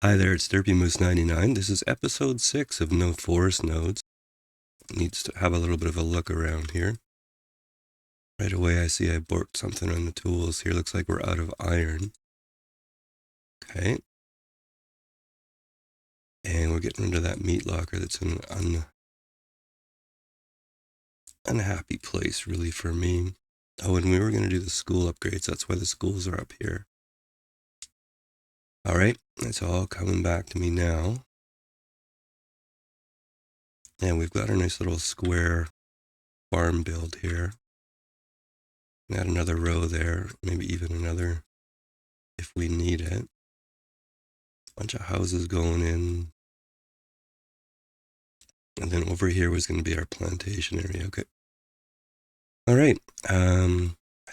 Hi there, it's Moose99. This is episode 6 of No Forest Nodes. Needs to have a little bit of a look around here. Right away I see I borked something on the tools here. Looks like we're out of iron. Okay. And we're getting rid of that meat locker that's in an unhappy place really for me. Oh, and we were going to do the school upgrades. That's why the schools are up here. Alright, it's all coming back to me now. And we've got a nice little square farm build here. Add another row there, maybe even another if we need it. Bunch of houses going in. And then over here was going to be our plantation area. Okay. All right. I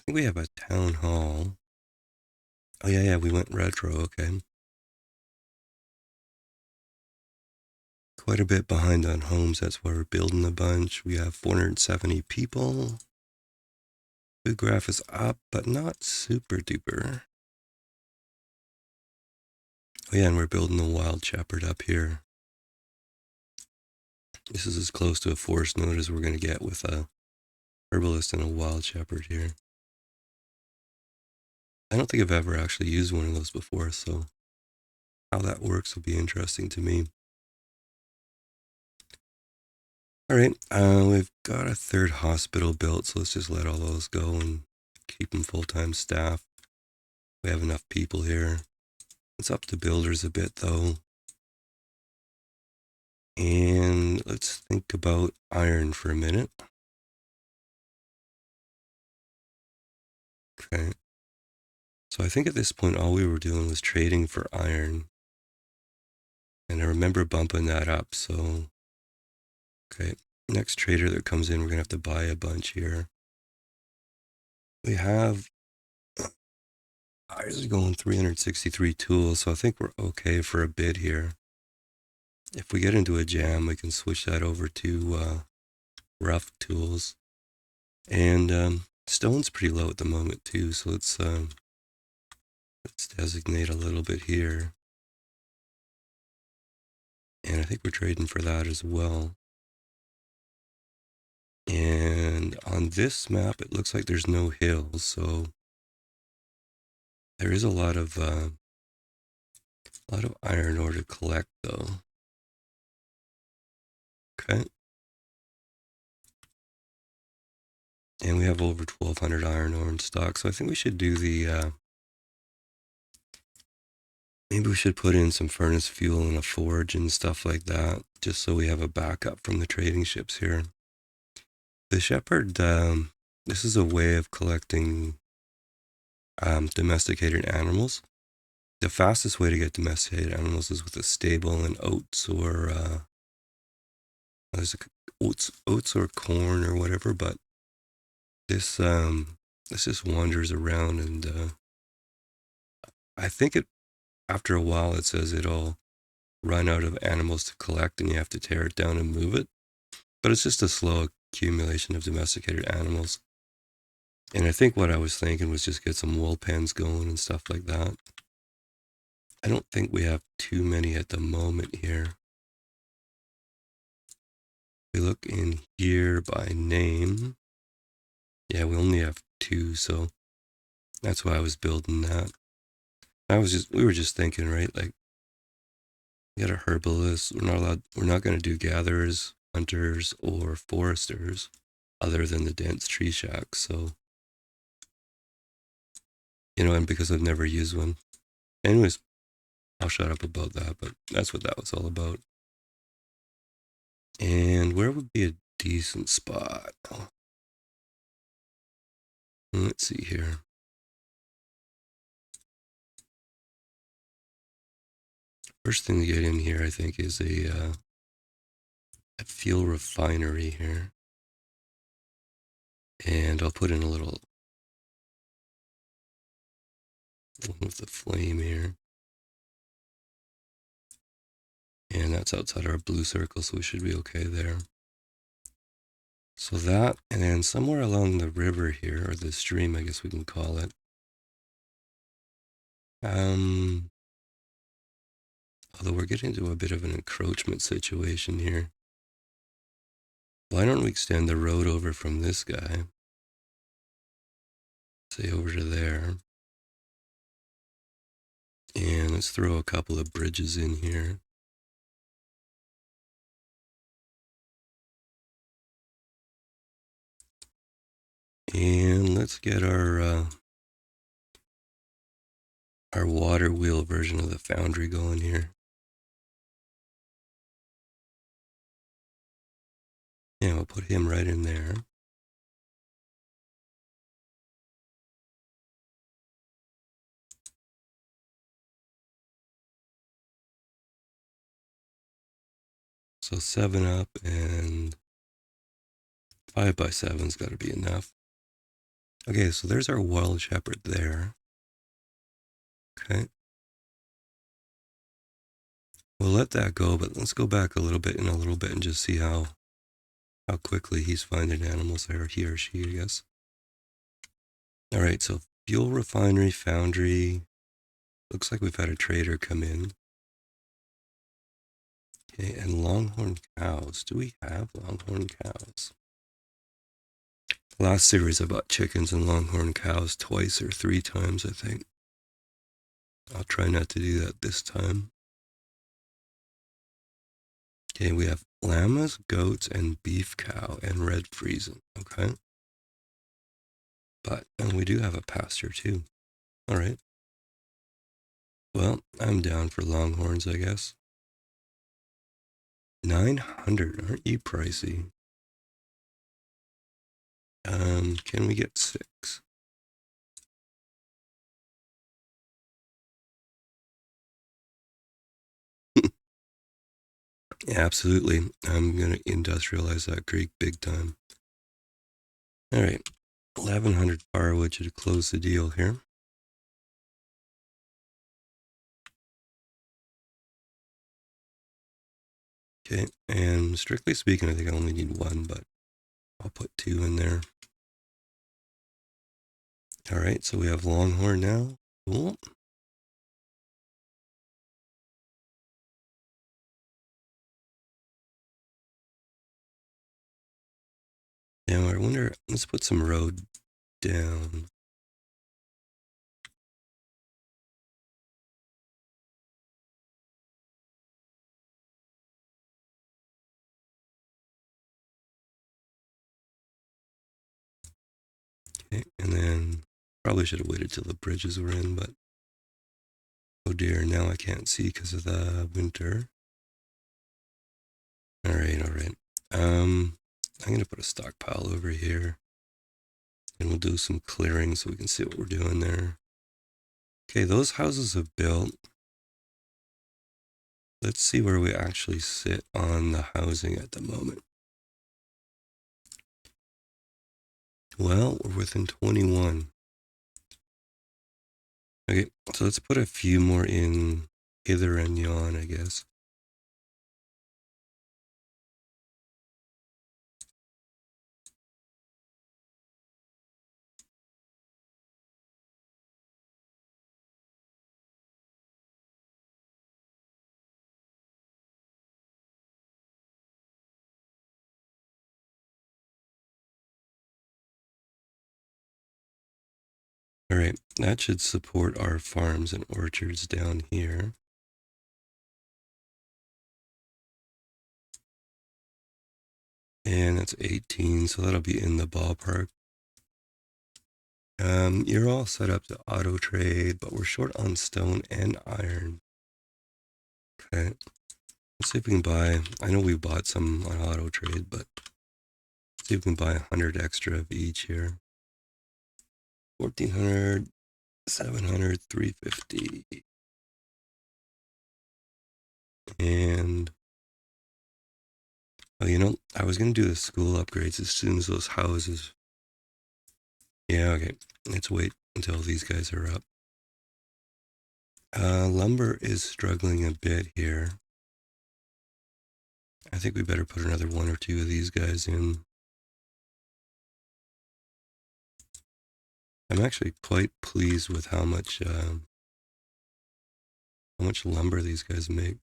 think we have a town hall. Oh, yeah, we went retro. Okay. Quite a bit behind on homes. That's why we're building a bunch. We have 470 people. Food graph is up, but not super duper. Oh, yeah, and we're building the wild shepherd up here. This is as close to a forest node as we're going to get with a herbalist and a wild shepherd here. I don't think I've ever actually used one of those before, so how that works will be interesting to me. All right, we've got a third hospital built, so let's just let all those go and keep them full-time staff. We have enough people here. It's up to builders a bit, though. And let's think about iron for a minute. Okay. So I think at this point, all we were doing was trading for iron. And I remember bumping that up, so... Okay, next trader that comes in, we're going to have to buy a bunch here. We have... Ours is going 363 tools, so I think we're okay for a bid here. If we get into a jam, we can switch that over to rough tools. And stone's pretty low at the moment too, so let's designate a little bit here. And I think we're trading for that as well. And on this map, it looks like there's no hills, so there is a lot of iron ore to collect, though. Okay. And we have over 1,200 iron ore in stock, so I think we should do the... maybe we should put in some furnace fuel and a forge and stuff like that, just so we have a backup from the trading ships here. The shepherd, this is a way of collecting domesticated animals. The fastest way to get domesticated animals is with a stable and oats or oats or corn or whatever. But this just wanders around, and I think after a while it says it'll run out of animals to collect, and you have to tear it down and move it. But it's just a slow accumulation of domesticated animals. And I think what I was thinking was just get some wool pens going and stuff like that. I don't think we have too many at the moment here. We look in here by name. Yeah, we only have 2, so that's why I was building that. We were just thinking, right? Like, we got a herbalist. We're not going to do gatherers, hunters, or foresters other than the dense tree shack. So, and because I've never used one. Anyways, I'll shut up about that, but that's what that was all about. And where would be a decent spot? Let's see here. First thing to get in here, I think, is a fuel refinery here. And I'll put in a little one with the flame here. And that's outside our blue circle, so we should be okay there. So that, and then somewhere along the river here, or the stream, I guess we can call it. Although we're getting into a bit of an encroachment situation here. Why don't we extend the road over from this guy, say over to there, and let's throw a couple of bridges in here. And let's get our water wheel version of the foundry going here. Yeah, we'll put him right in there. So 7 up and 5x7's got to be enough. Okay, so there's our wild shepherd there. Okay. We'll let that go, but let's go back a little bit and just see how quickly he's finding animals there, he or she, I guess. All right, so fuel refinery, foundry. Looks like we've had a trader come in. Okay, and longhorn cows. Do we have longhorn cows? Last series I bought chickens and longhorn cows twice or 3 times, I think. I'll try not to do that this time. Okay, we have llamas, goats, and beef cow, and red friesen. Okay. And we do have a pasture too. All right. Well, I'm down for longhorns, I guess. 900, aren't you pricey? Can we get 6? Yeah, absolutely. I'm going to industrialize that creek big time. All right. 1,100 firewood to close the deal here. Okay, and strictly speaking, I think I only need 1, but I'll put 2 in there. All right, so we have longhorn now. Cool. Now I wonder, let's put some road down. Okay, and then probably should have waited till the bridges were in, but oh dear, now I can't see because of the winter. All right. I'm going to put a stockpile over here, and we'll do some clearing so we can see what we're doing there. Okay, those houses have built. Let's see where we actually sit on the housing at the moment. Well, we're within 21. Okay, so let's put a few more in hither and yon, I guess. All right, that should support our farms and orchards down here. And that's 18, so that'll be in the ballpark. You're all set up to auto trade, but we're short on stone and iron. Okay, let's see if we can buy. I know we bought some on auto trade, but let's see if we can buy 100 extra of each here. 1,400, 700, 350. And oh, you know, I was gonna do the school upgrades as soon as those houses. Yeah, okay. Let's wait until these guys are up. Lumber is struggling a bit here. I think we better put another 1 or 2 of these guys in. I'm actually quite pleased with how much lumber these guys make.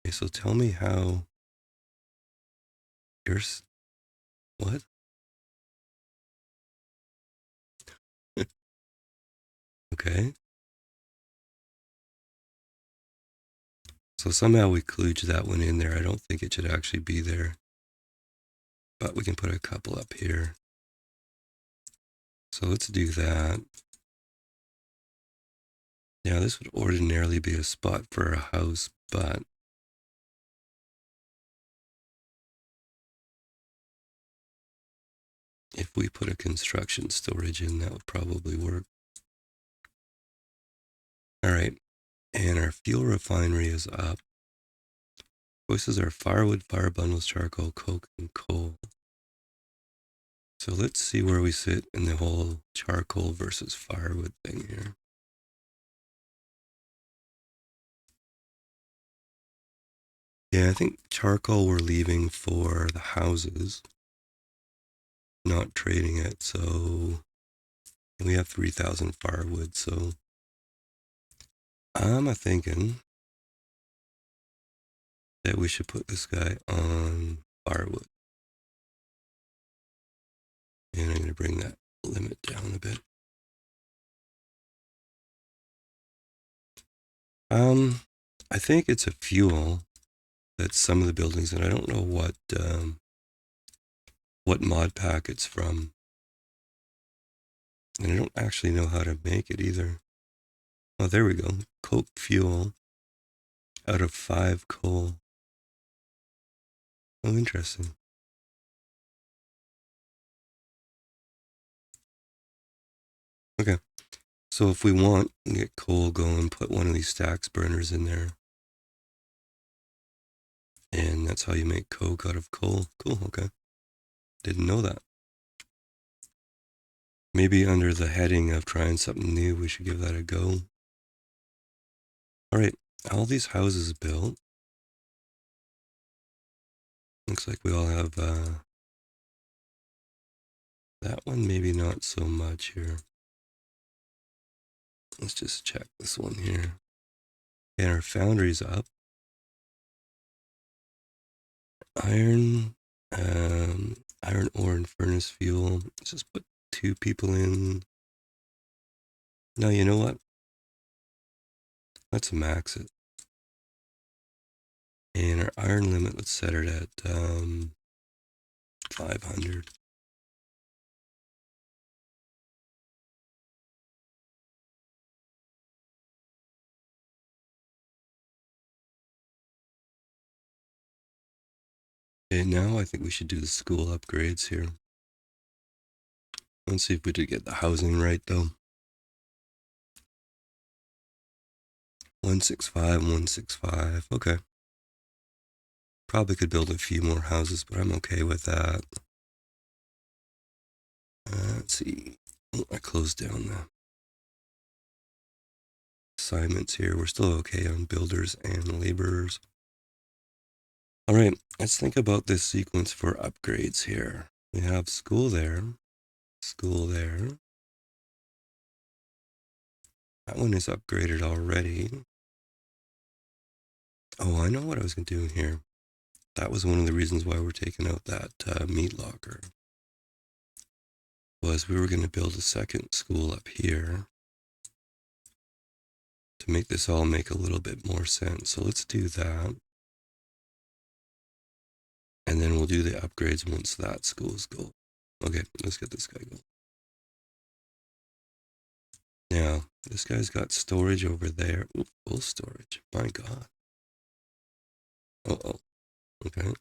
Okay, so tell me how yours. What? Okay. So somehow we kludged that one in there. I don't think it should actually be there. But we can put a couple up here. So let's do that. Now this would ordinarily be a spot for a house, but if we put a construction storage in, that would probably work. All right, and our fuel refinery is up. Choices are firewood, fire bundles, charcoal, coke, and coal. So let's see where we sit in the whole charcoal versus firewood thing here. Yeah, I think charcoal we're leaving for the houses, not trading it. So we have 3,000 firewood. So I'm thinking that we should put this guy on firewood. And I'm going to bring that limit down a bit. I think it's a fuel that some of the buildings, and I don't know what mod pack it's from. And I don't actually know how to make it either. Oh, there we go. Coke fuel out of 5 coal. Oh, interesting. Okay. So if we want, we can get coal going, put one of these stacks burners in there. And that's how you make coke out of coal. Cool, okay. Didn't know that. Maybe under the heading of trying something new, we should give that a go. All right, all these houses built. Looks like we all have that one, maybe not so much here. Let's just check this one here. And our foundry's up. Iron ore and furnace fuel. Let's just put 2 people in. No, you know what? Let's max it. And our iron limit, let's set it at 500. Okay, now I think we should do the school upgrades here. Let's see if we did get the housing right though. 165, 165. Okay. Probably could build a few more houses, but I'm okay with that. Let's see. Oh, I closed down the assignments here. We're still okay on builders and laborers. All right, let's think about this sequence for upgrades here. We have school there, school there. That one is upgraded already. Oh, I know what I was going to do here. That was one of the reasons why we're taking out that meat locker. Was we were going to build a second school up here to make this all make a little bit more sense. So let's do that. And then we'll do the upgrades once that school's go. Okay, let's get this guy going. Now, this guy's got storage over there. Ooh, full storage. My God. Uh-oh. Okay.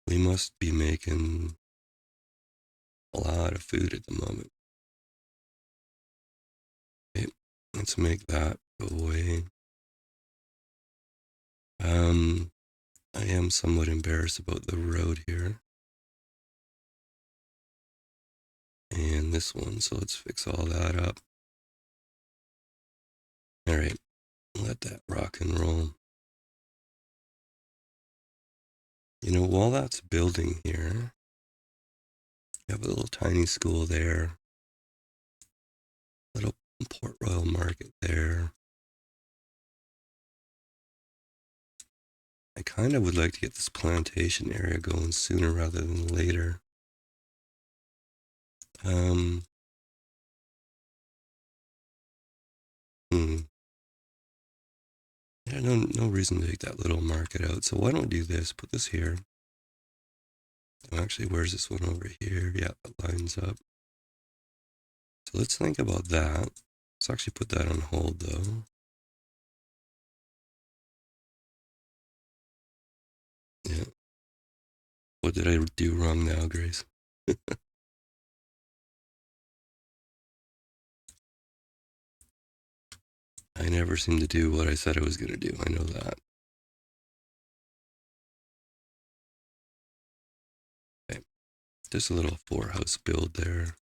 We must be making a lot of food at the moment. Okay, let's make that go away. I am somewhat embarrassed about the road here. And this one, so let's fix all that up. All right, let that rock and roll. You know, while that's building here, you have a little tiny school there, little Port Royal Market there. I kind of would like to get this plantation area going sooner rather than later. Hmm. Yeah, no reason to take that little market out. So why don't we do this? Put this here. Oh, actually, where's this one over here? Yeah, that lines up. So let's think about that. Let's actually put that on hold, though. Yeah. What did I do wrong now, Grace? I never seem to do what I said I was going to do. I know that. Okay. Just a little 4-house build there.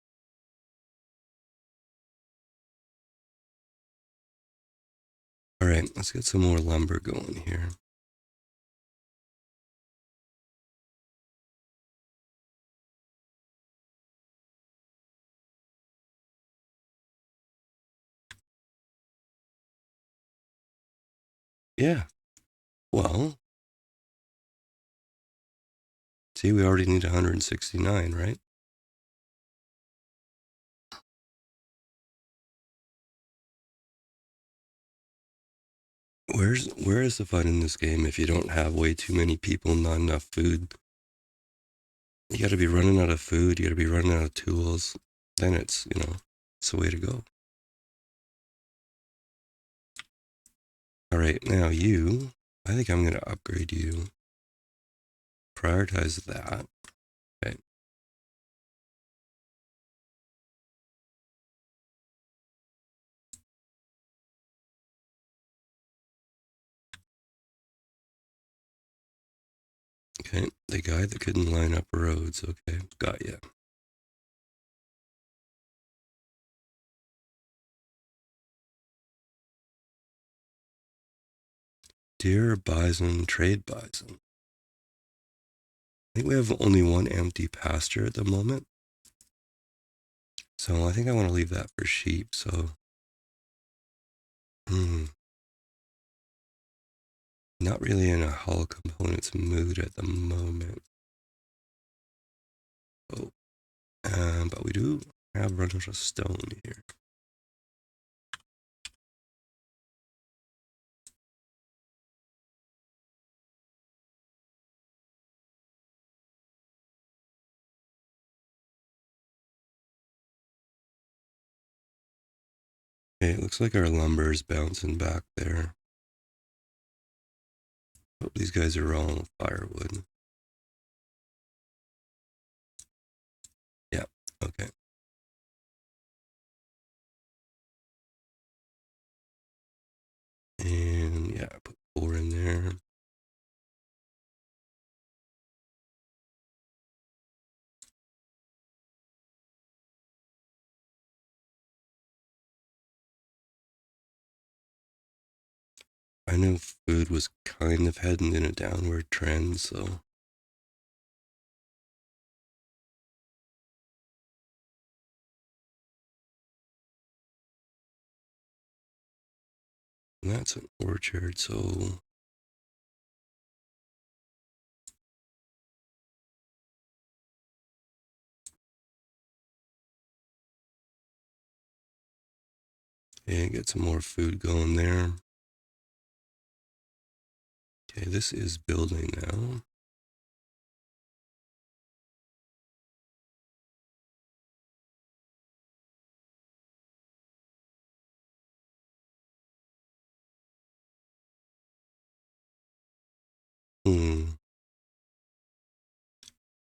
All right, let's get some more lumber going here. Yeah. Well, see, we already need 169, right? Where is the fun in this game if you don't have way too many people and not enough food? You got to be running out of food. You got to be running out of tools. Then it's it's the way to go. All right, now you. I think I'm going to upgrade you. Prioritize that. Okay. Okay, the guy that couldn't line up roads. Okay, got you. Deer, bison, trade bison. I think we have only one empty pasture at the moment. So I think I want to leave that for sheep. So, not really in a hull components mood at the moment. Oh, but we do have run out of stone here. Okay, it looks like our lumber is bouncing back there. Oh, these guys are all firewood. Yeah, okay. And yeah, I put 4 in there. I know food was kind of heading in a downward trend, so that's an orchard, so yeah, get some more food going there. Okay, this is building now.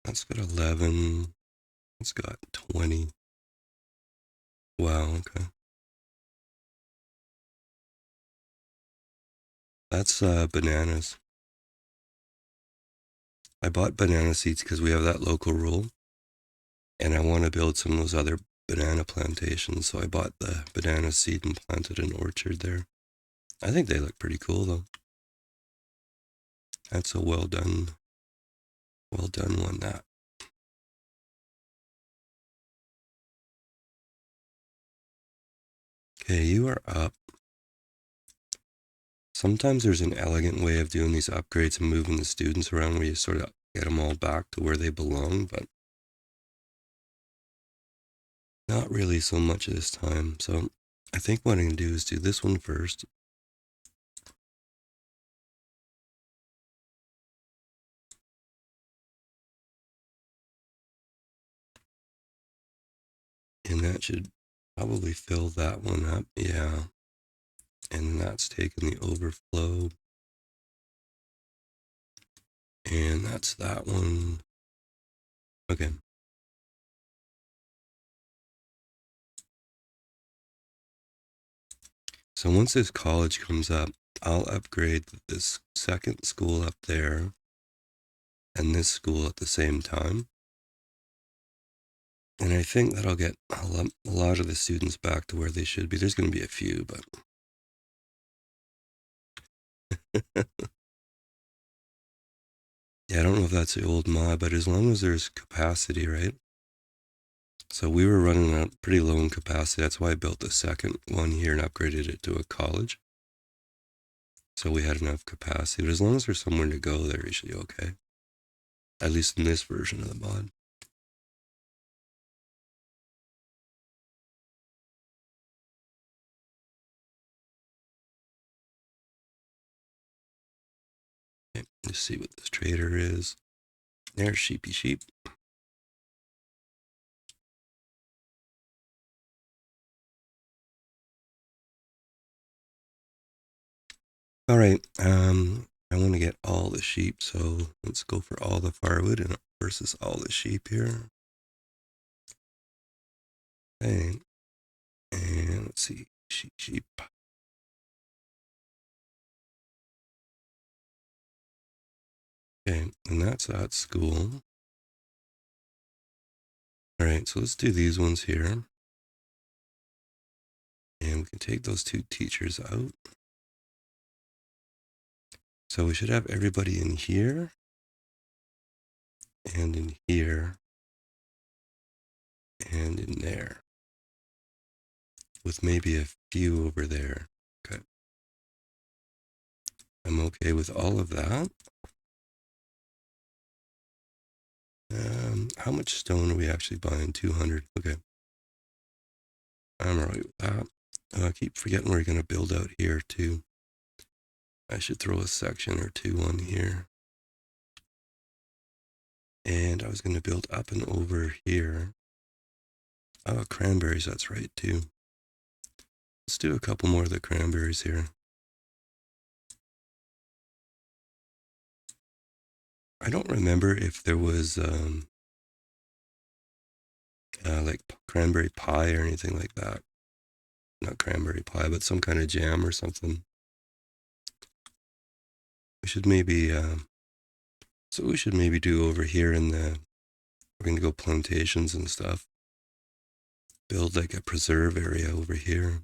That's got 11. It's got 20. Wow, okay. That's bananas. I bought banana seeds because we have that local rule. And I want to build some of those other banana plantations. So I bought the banana seed and planted an orchard there. I think they look pretty cool though. That's a well done one, that. Okay, you are up. Sometimes there's an elegant way of doing these upgrades and moving the students around where you sort of get them all back to where they belong, but not really so much this time. So I think what I'm going to do is do this one first. And that should probably fill that one up. Yeah. And that's taking the overflow. And that's that one. Okay. So once this college comes up, I'll upgrade this second school up there and this school at the same time. And I think that'll get a lot of the students back to where they should be. There's going to be a few, but yeah, I don't know if that's the old mod, but as long as there's capacity, right? So we were running a pretty low in capacity. That's why I built the second one here and upgraded it to a college. So we had enough capacity. But as long as there's somewhere to go, they're usually okay. At least in this version of the mod. Okay, let's see what this trader is. There's Sheepy Sheep. All right, I want to get all the sheep, so let's go for all the firewood and versus all the sheep here. Okay, and let's see, sheep. Okay, and that's at school. All right, so let's do these ones here. And we can take those two teachers out. So we should have everybody in here and in here and in there, with maybe a few over there. Okay. I'm okay with all of that. How much stone are we actually buying? 200. Okay. I'm all right with that. I keep forgetting we're going to build out here too. I should throw a section or two on here. And I was going to build up and over here. Oh, cranberries, that's right too. Let's do a couple more of the cranberries here. I don't remember if there was like cranberry pie or anything like that. Not cranberry pie, but some kind of jam or something. We should maybe, so we should maybe do over here in the, we're going to go plantations and stuff. Build like a preserve area over here.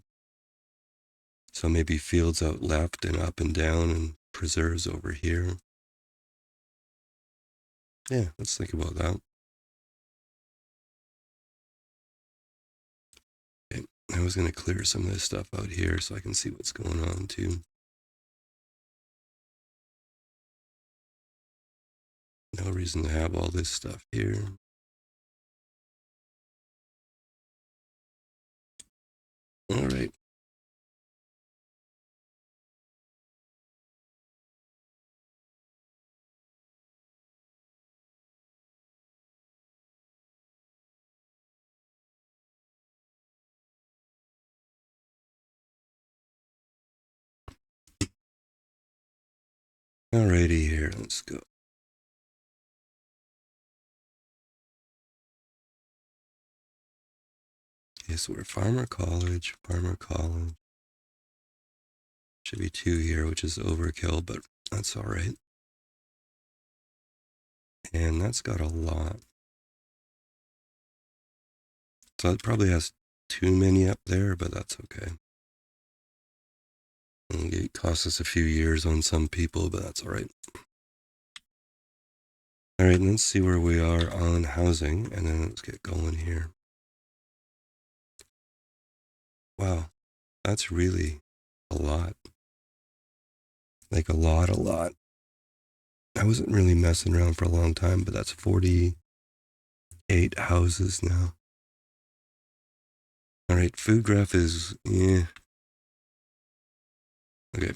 So maybe fields out left and up and down and preserves over here. Yeah, let's think about that. Okay, I was going to clear some of this stuff out here so I can see what's going on too. No reason to have all this stuff here. All right. Alrighty here, let's go. Okay, so we're Farmer College. Should be 2 here, which is overkill, but that's all right. And that's got a lot. So it probably has too many up there, but that's okay. It costs us a few years on some people, but that's all right. All right, let's see where we are on housing, and then let's get going here. Wow, that's really a lot. Like a lot. I wasn't really messing around for a long time, but that's 48 houses now. All right, food graph is, yeah. Okay.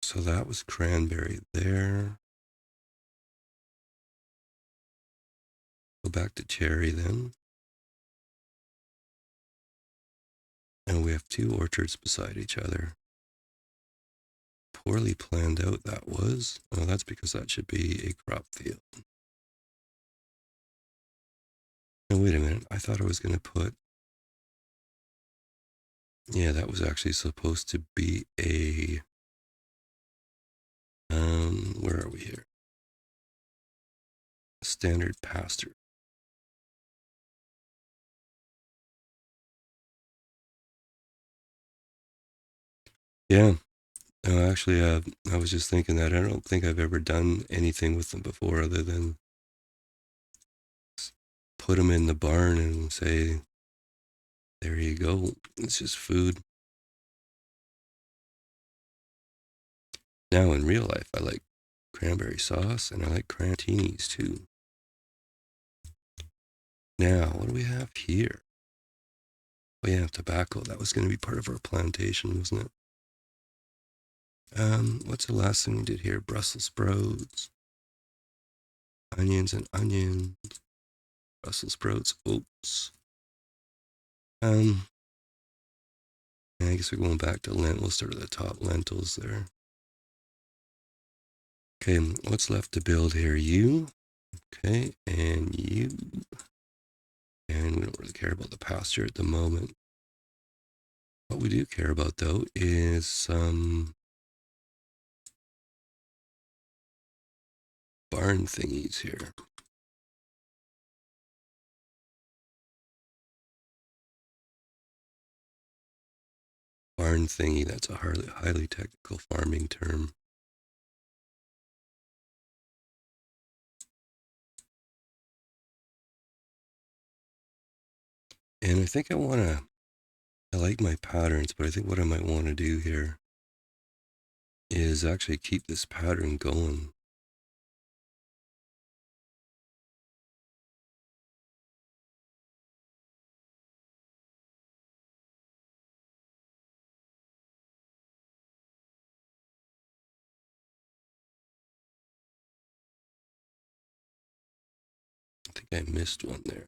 So that was cranberry there. Go back to cherry then. And we have two orchards beside each other. Poorly planned out that was. Oh, that's because that should be a crop field. No, wait a minute. I thought I was going to put... Yeah, that was actually supposed to be a... where are we here? Standard pasture. Yeah. No, actually, I was just thinking that I don't think I've ever done anything with them before other than put them in the barn and say, there you go. It's just food. Now, in real life, I like cranberry sauce and I like crantinis too. Now, what do we have here? We have tobacco. That was going to be part of our plantation, wasn't it? What's the last thing we did here? Brussels sprouts, onions and onions, Brussels sprouts, oats. I guess we're going back to lentils. We'll start at the top, lentils there. Okay, what's left to build here? You, okay, and you. And we don't really care about the pasture at the moment. What we do care about, though, is some barn thingies here. Barn thingy, that's a highly technical farming term. And I think I like my patterns, but I think what I might want to do here is actually keep this pattern going. I think I missed one there.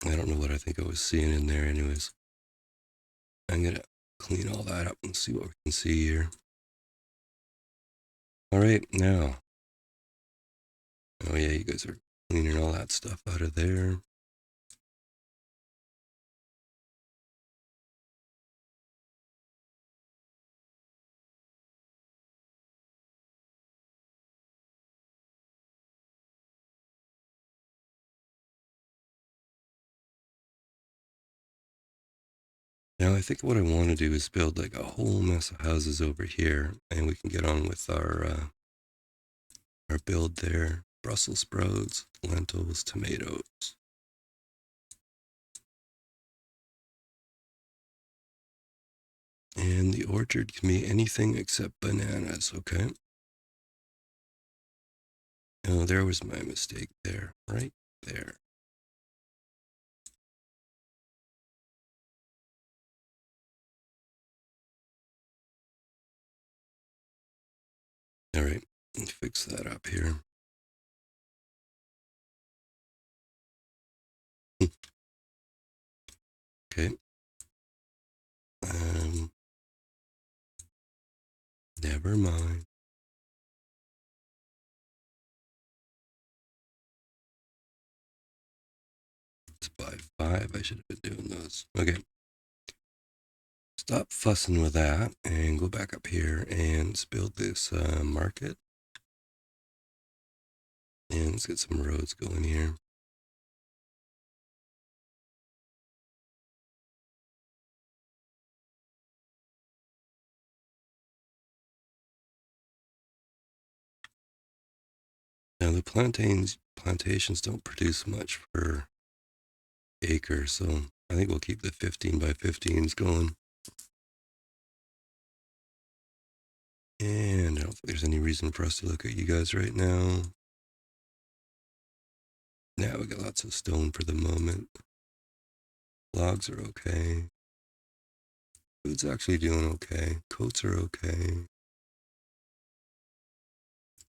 I don't know what I think I was seeing in there anyways. I'm going to clean all that up and see what we can see here. All right, now. Oh yeah, you guys are cleaning all that stuff out of there. Now I think what I want to do is build like a whole mess of houses over here, and we can get on with our build there. Brussels sprouts, lentils, tomatoes. And the orchard can be anything except bananas, okay? Oh, there was my mistake there, right there. All right, let's fix that up here. Okay. Never mind. It's by 5. I should have been doing those. Okay. Stop fussing with that and go back up here and let's build this market. And let's get some roads going here. the plantations don't produce much per acre, so I think we'll keep the 15 by 15s going. And I don't think there's any reason for us to look at you guys right now. Now we got lots of stone for the moment. Logs are okay. Food's actually doing okay. Coats are okay.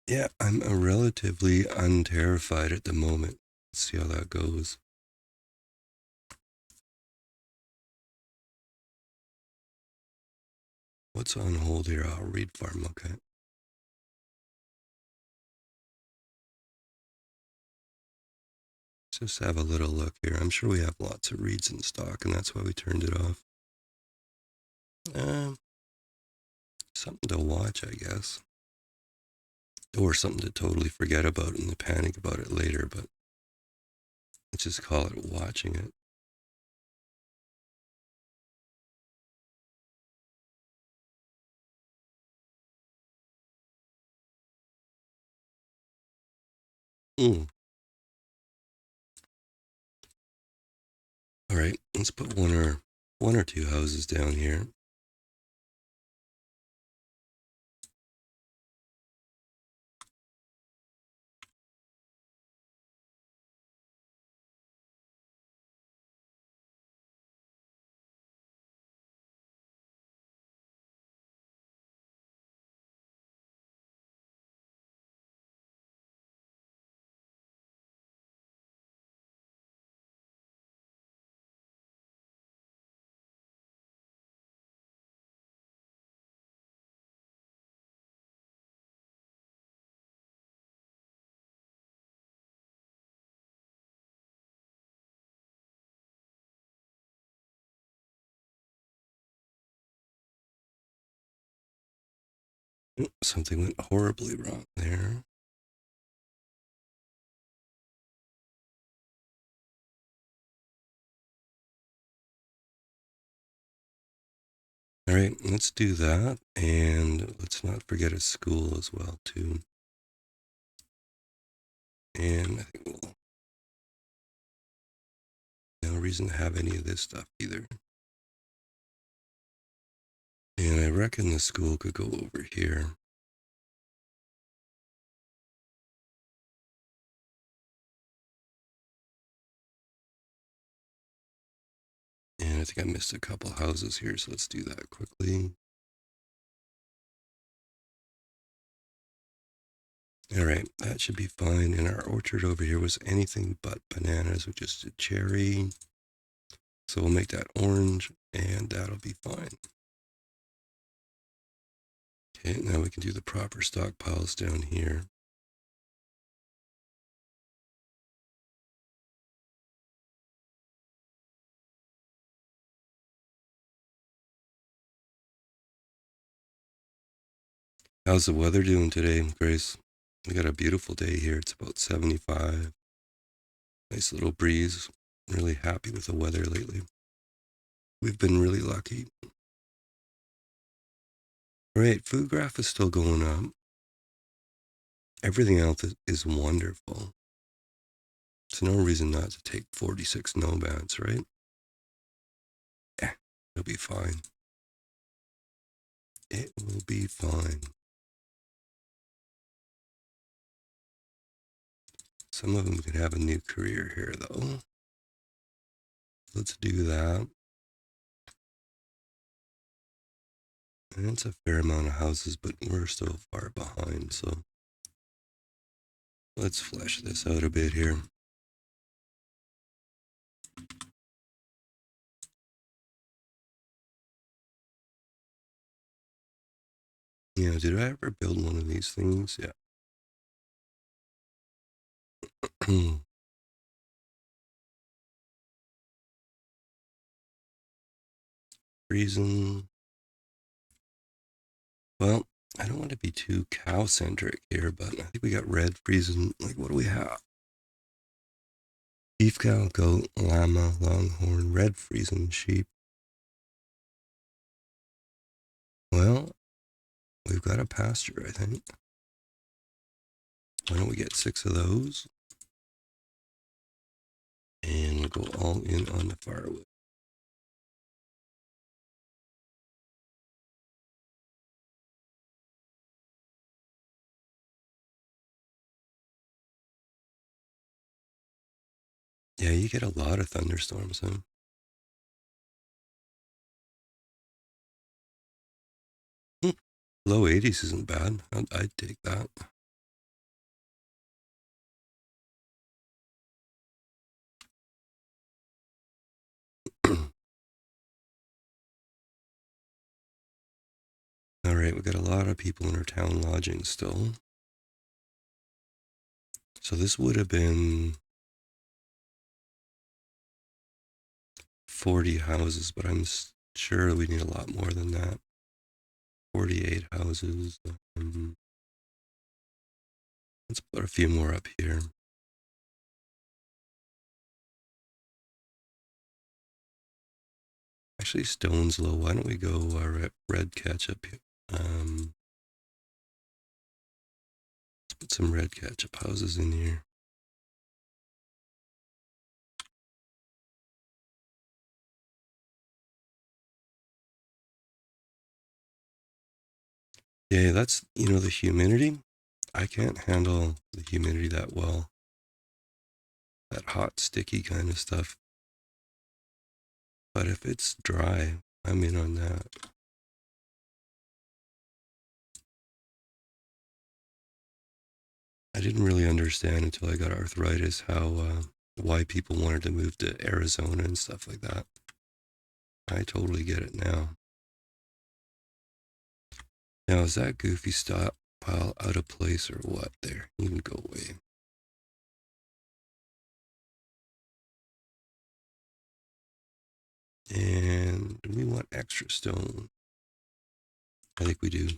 Yeah, I'm relatively unterrified at the moment. Let's see how that goes. What's on hold here? I'll read farm, okay. Let's just have a little look here. I'm sure we have lots of reads in stock, and that's why we turned it off. Something to watch, I guess. Or something to totally forget about and panic about it later, but let's just call it watching it. All right, let's put one or two houses down here. Something went horribly wrong there. All right, let's do that, and let's not forget a school as well, too. And I think we'll no reason to have any of this stuff either. And I reckon the school could go over here. And I think I missed a couple houses here, so let's do that quickly. All right, that should be fine. And our orchard over here was anything but bananas, which is a cherry. So we'll make that orange, and that'll be fine. Okay, now we can do the proper stockpiles down here. How's the weather doing today, Grace? We got a beautiful day here. It's about 75. Nice little breeze. Really happy with the weather lately. We've been really lucky. All right, food graph is still going up. Everything else is wonderful. So no reason not to take 46 nomads, right? Yeah, it'll be fine. It will be fine. Some of them could have a new career here, though. Let's do that. And it's a fair amount of houses, but we're still far behind, so let's flesh this out a bit here. Yeah, did I ever build one of these things? Yeah. Reason. Well, I don't want to be too cow-centric here, but I think we got red Friesen. Like, what do we have? Beef cow, goat, llama, longhorn, red Friesen, sheep. Well, we've got a pasture, I think. Why don't we get 6 of those? And we'll go all in on the firewood. Yeah, you get a lot of thunderstorms, huh? Low 80s isn't bad. I'd take that. All right, we got a lot of people in our town lodging still. So this would have been 40 houses, but I'm sure we need a lot more than that. 48 houses. Let's put a few more up here. Actually, stone's low. Why don't we go red ketchup? Let's put some red ketchup houses in here. Yeah, that's, the humidity. I can't handle the humidity that well. That hot, sticky kind of stuff. But if it's dry, I'm in on that. I didn't really understand until I got arthritis why people wanted to move to Arizona and stuff like that. I totally get it now. Now, is that goofy stockpile out of place or what there? You can go away. And do we want extra stone? I think we do.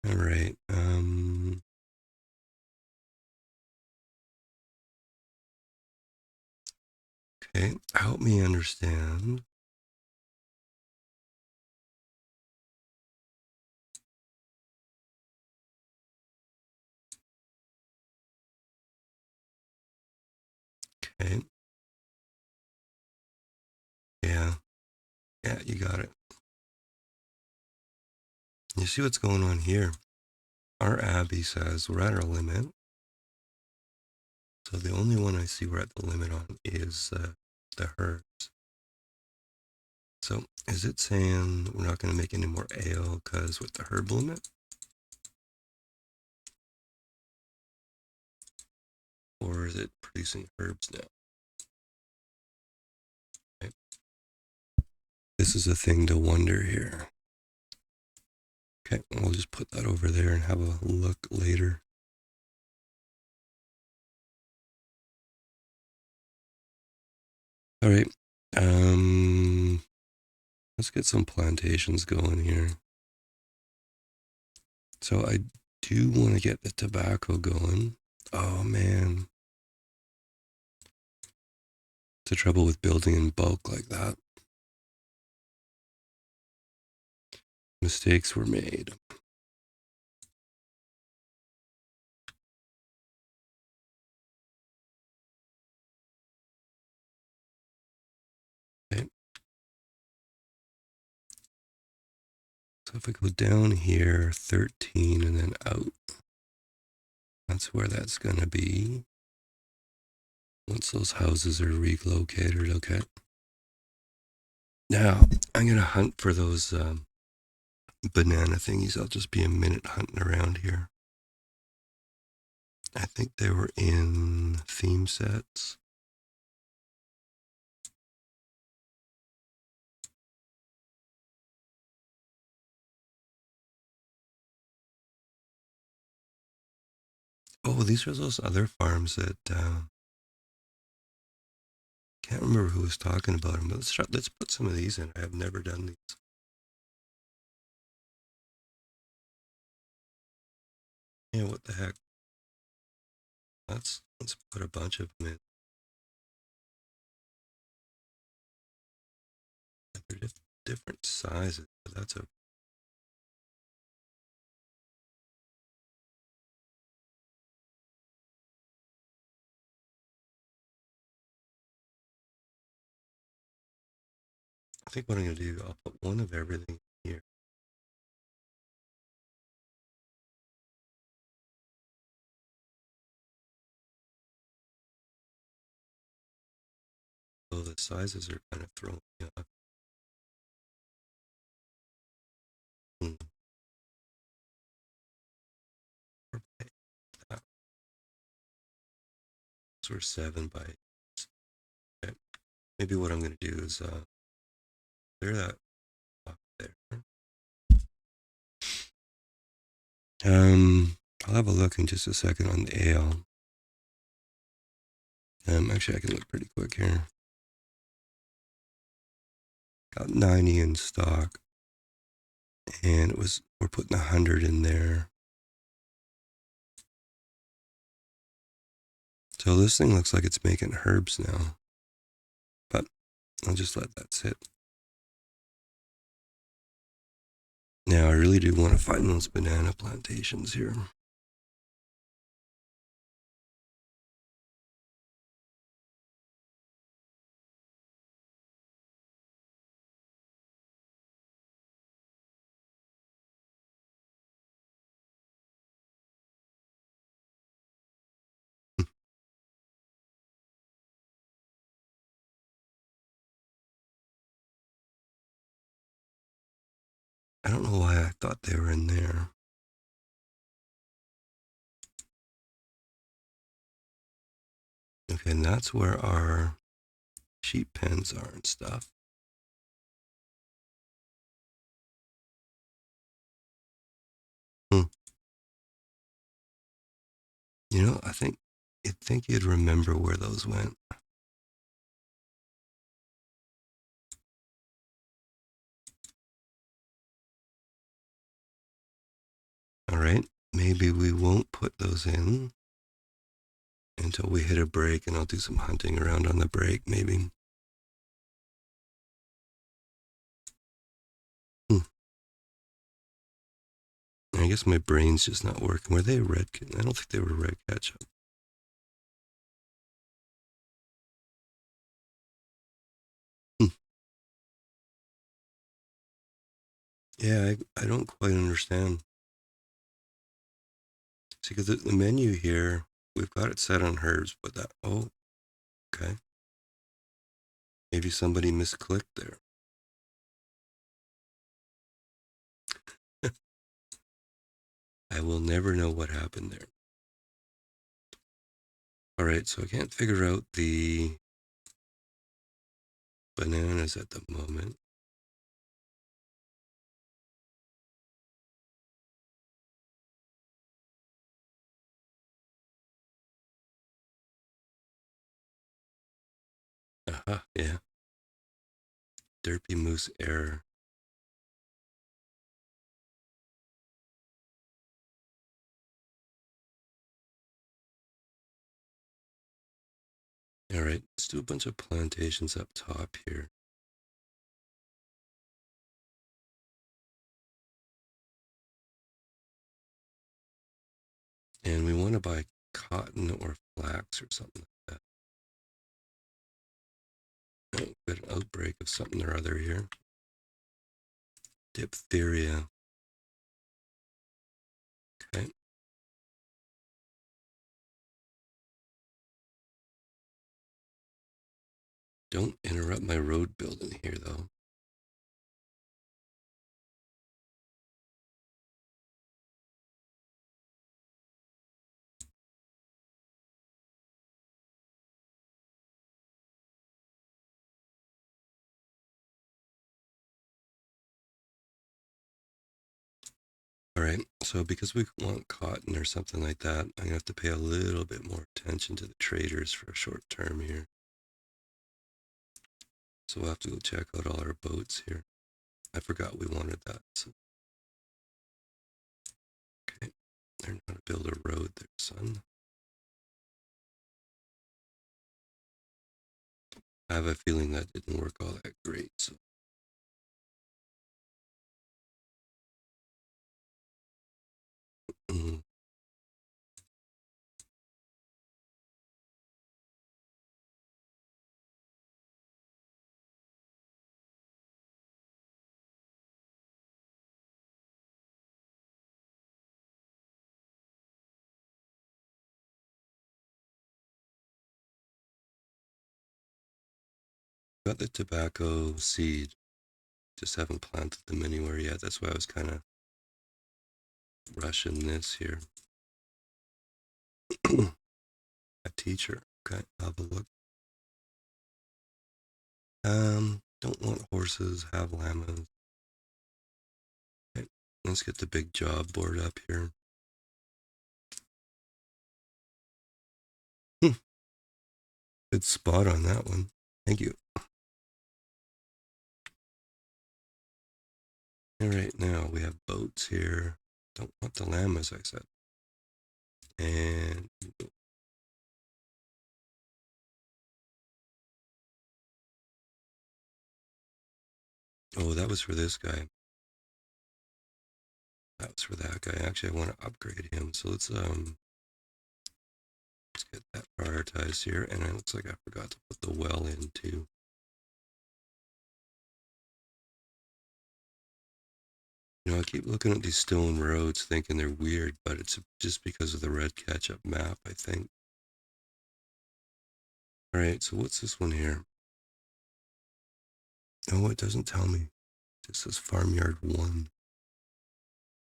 All right. Okay, help me understand. Okay. Yeah. Yeah, you got it. You see what's going on here? Our Abby says we're at our limit. So the only one I see we're at the limit on is the herbs. So is it saying we're not going to make any more ale because with the herb limit? Or is it producing herbs now? Okay. This is a thing to wonder here. Okay, we'll just put that over there and have a look later. All right. Let's get some plantations going here. So I do want to get the tobacco going. Oh man. It's the trouble with building in bulk like that. Mistakes were made. Okay. So if I go down here, 13 and then out, that's where that's going to be. Once those houses are relocated, okay. Now, I'm going to hunt for those banana thingies. I'll just be a minute hunting around here. I think they were in theme sets. Oh, these are those other farms that can't remember who was talking about them. But let's put some of these in. I have never done these. Yeah, what the heck? Let's put a bunch of them in. different sizes, but that's a. I think what I'm going to do, I'll put one of everything here. So the sizes are kind of throwing me off. That. Those were 7 by 8. Okay. Maybe what I'm going to do is clear that off there. I'll have a look in just a second on the ale. Actually, I can look pretty quick here. Got 90 in stock, and we're putting 100 in there. So this thing looks like it's making herbs now, but I'll just let that sit. Now I really do want to find those banana plantations here. I don't know why I thought they were in there. Okay, and that's where our sheep pens are and stuff. You know, you'd think you'd remember where those went. All right, maybe we won't put those in until we hit a break, and I'll do some hunting around on the break, maybe. I guess my brain's just not working. Were they red? I don't think they were red ketchup. Yeah, I don't quite understand. See, because the menu here, we've got it set on herbs, but okay. Maybe somebody misclicked there. I will never know what happened there. All right, so I can't figure out the bananas at the moment. Aha, yeah. Derpy Moose error. All right, let's do a bunch of plantations up top here. And we want to buy cotton or flax or something like that. Oh, got an outbreak of something or other here. Diphtheria. Okay. Don't interrupt my road building here, though. All right, so because we want cotton or something like that, I'm going to have to pay a little bit more attention to the traders for a short term here. So we'll have to go check out all our boats here. I forgot we wanted that. So. Okay, learn how to build a road there, son. I have a feeling that didn't work all that great, so Got the tobacco seed. Just haven't planted them anywhere yet. That's why I was kind of rushing this here. A teacher. Okay, I'll have a look. Don't want horses, have llamas. Okay, let's get the big job board up here. Good spot on that one. Thank you. All right, now we have boats here. Don't want the llamas, I said. And oh, that was for this guy. That was for that guy. Actually, I want to upgrade him. So let's get that prioritized here. And it looks like I forgot to put the well in too. You know, I keep looking at these stone roads thinking they're weird, but it's just because of the red ketchup map, I think. All right, so what's this one here? Oh, it doesn't tell me. This says Farmyard 1.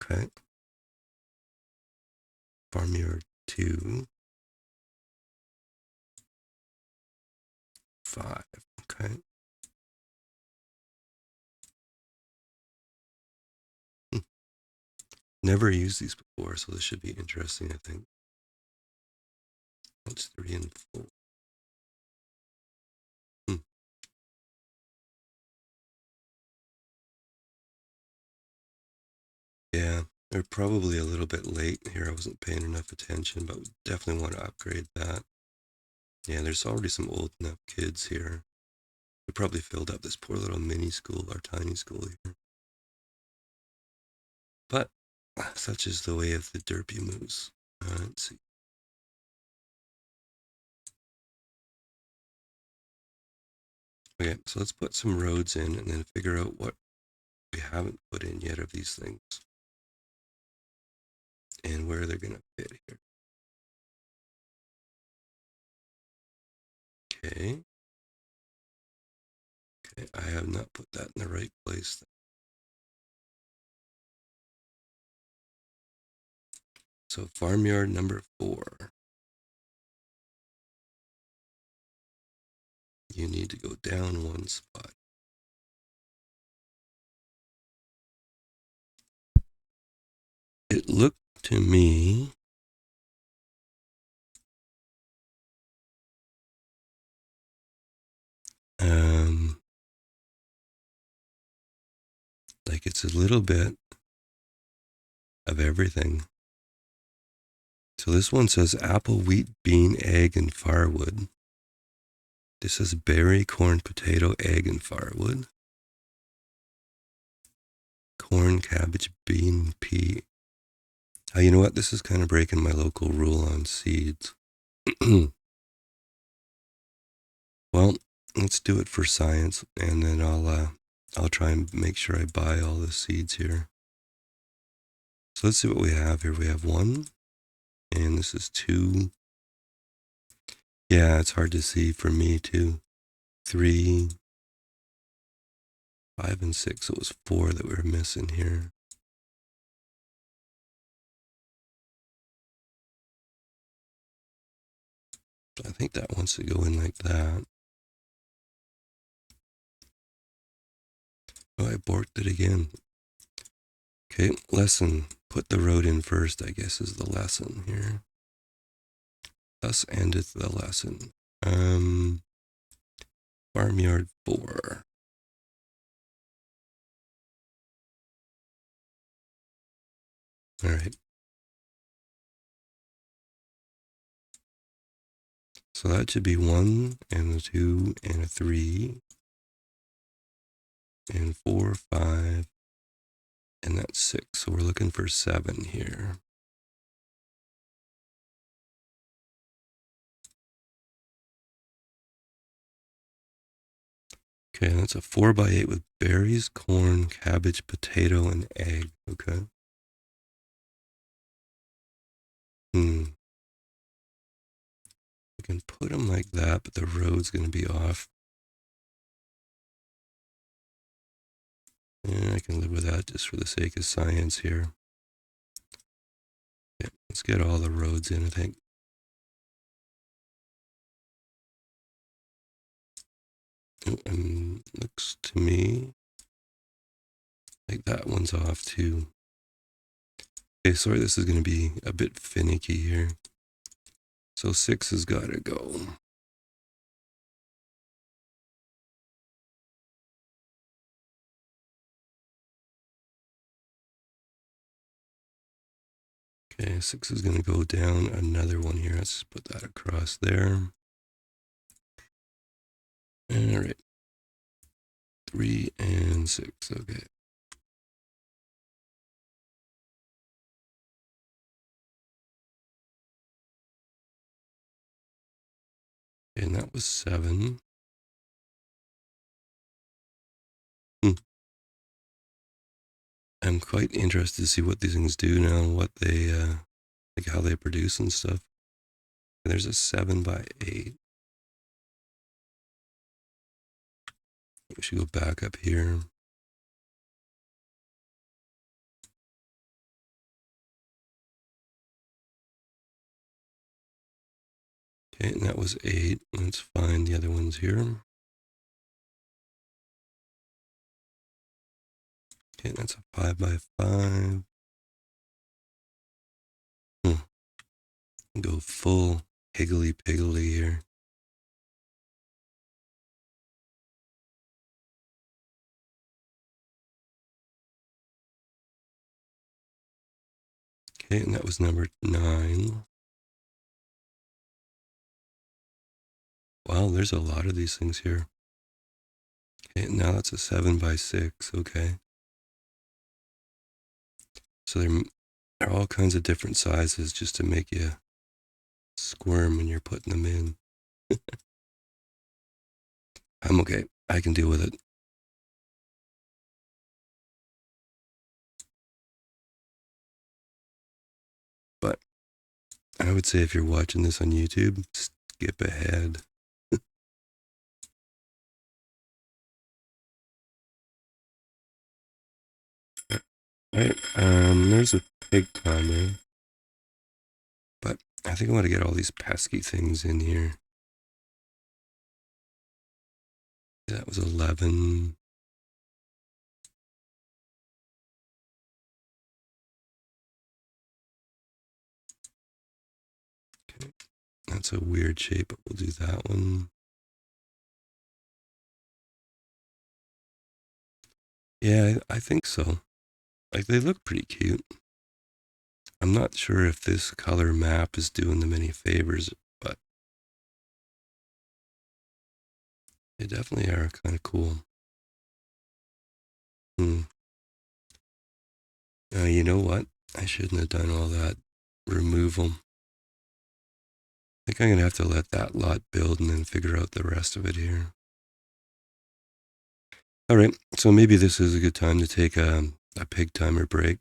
Okay. Farmyard 2. 5. Okay. Never used these before, so this should be interesting, I think. That's 3 and 4. Yeah, they're probably a little bit late here. I wasn't paying enough attention, but definitely want to upgrade that. Yeah, there's already some old enough kids here. We probably filled up this poor little mini school, our tiny school here. But such is the way of the derpy moose. Let's see. Okay, so let's put some roads in and then figure out what we haven't put in yet of these things and where they're going to fit here. Okay. Okay, I have not put that in the right place. So farmyard number 4. You need to go down one spot. It looked to me like it's a little bit of everything. So this one says apple, wheat, bean, egg, and firewood. This is berry, corn, potato, egg, and firewood. Corn, cabbage, bean, pea. Oh, you know what? This is kind of breaking my local rule on seeds. Well, let's do it for science, and then I'll try and make sure I buy all the seeds here. So let's see what we have here. We have 1, and this is 2. Yeah, it's hard to see for me too. 3, 5, and 6. It was 4 that we were missing here. I think that wants to go in like that. Oh, I borked it again. Okay, lesson. Put the road in first, I guess, is the lesson here. Thus endeth the lesson. Farmyard 4. All right. So that should be 1 and a 2 and a 3 and 4, 5, and that's 6. So we're looking for 7 here. Okay, that's a 4x8 with berries, corn, cabbage, potato, and egg. Okay. We can put them like that, but the road's going to be off. And I can live with that just for the sake of science here. Yeah, let's get all the roads in, I think. And looks to me like that one's off too. Okay, sorry, this is going to be a bit finicky here. So 6 has got to go. Okay, 6 is going to go down another one here. Let's put that across there. All right. 3 and 6. Okay. And that was 7. I'm quite interested to see what these things do now and what they, like how they produce and stuff. And there's a 7 by 8. We should go back up here. Okay, and that was 8. Let's find the other ones here. Okay, that's a 5 by 5. Go full higgly-piggly here. Okay, and that was number 9. Wow, there's a lot of these things here. Okay, now that's a 7 by 6. Okay. So they're all kinds of different sizes just to make you squirm when you're putting them in. I'm okay. I can deal with it. But I would say if you're watching this on YouTube, skip ahead. Alright, there's a pig timer. But I think I want to get all these pesky things in here. That was 11. Okay, that's a weird shape, but we'll do that one. Yeah, I think so. Like, they look pretty cute. I'm not sure if this color map is doing them any favors, but they definitely are kind of cool. You know what? I shouldn't have done all that. Remove them. I think I'm going to have to let that lot build and then figure out the rest of it here. All right, so maybe this is a good time to take a pig timer break.